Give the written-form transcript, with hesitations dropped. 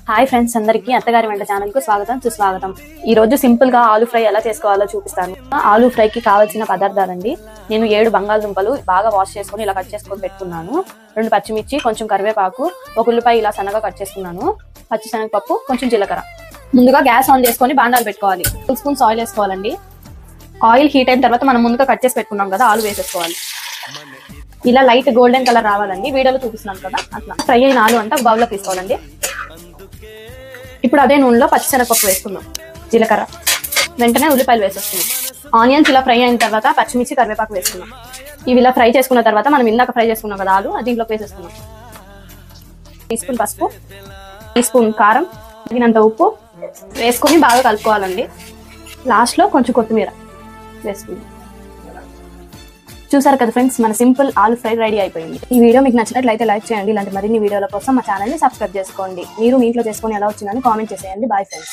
Hi friends, అందరికీ అత్తగారి వంట ఛానల్ కు స్వాగతం సుస్వాగతం. ఈ రోజు సింపుల్ గా ఆలు ఫ్రై ఎలా చేసుకోవాలో చూపిస్తాను. ఆలు ఫ్రై కి కావాల్సిన పదార్థాలండి. నేను 7 బంగాళదుంపలు బాగా వాష్ చేసుకొని ఇలా కట్ చేసుకొని పెట్టుకున్నాను. 2 పచ్చిమిర్చి, కొంచెం కరివేపాకు, ఒక ఉల్లిపాయ ఇలా సన్నగా కట్ చేసుకున్నాను. పచ్చిశనగపప్పు, కొంచెం జీలకర్ర. ముందుగా గ్యాస్ ఆన్ చేసుకొని బాండాలు పెట్టుకోవాలి. 2 స్పూన్స్ ఆయిల్ వేసుకోవాలండి. ఆయిల్ హీట్ అయిన తర్వాత మనం ముందుగా కట్ చేసి పెట్టుకున్నాం కదా, ఆలు వేసేసుకోవాలి. ఇలా లైట్ గోల్డెన్ కలర్ రావాలండి. వీడియోలో చూపిస్తున్నాను కదా అట్లా. ఫ్రై అయిన ఆలు అంతా బౌల్లో తీసుకోవాలండి. ఇప్పుడు అదే నూనెలో పచ్చిశనగపప్పు వేసుకుందాం, జీలకర్ర, వెంటనే ఉల్లిపాయలు వేసేస్తున్నాం. ఆనియన్స్ ఇలా ఫ్రై అయిన తర్వాత పచ్చిమిర్చి, కరివేపాకు వేసుకున్నాం. ఇవి ఇలా ఫ్రై చేసుకున్న తర్వాత మనం ఇందాక ఫ్రై చేసుకున్నాం కదా ఆలు, దీంట్లోకి వేసేస్తున్నాం. 1 టీ స్పూన్ పసుపు, 1 టీ స్పూన్ కారం, తగినంత ఉప్పు వేసుకొని బాగా కలుపుకోవాలండి. లాస్ట్లో కొంచెం కొత్తిమీర వేసుకుందాం. చూసారు కదా ఫ్రెండ్స్, మన సింపుల్ ఆలు ఫ్రై రెడీ అయిపోయింది. ఈ వీడియో మీకు నచ్చినట్లయితే లైక్ చేయండి. ఇలాంటి మరిన్ని వీడియోల కోసం మా ఛానల్ని సబ్స్క్రైబ్ చేసుకోండి. మీరు మీ ఇంట్లో చేసుకొని ఎలా వచ్చిందని కామెంట్ చేసేయండి. Bye friends.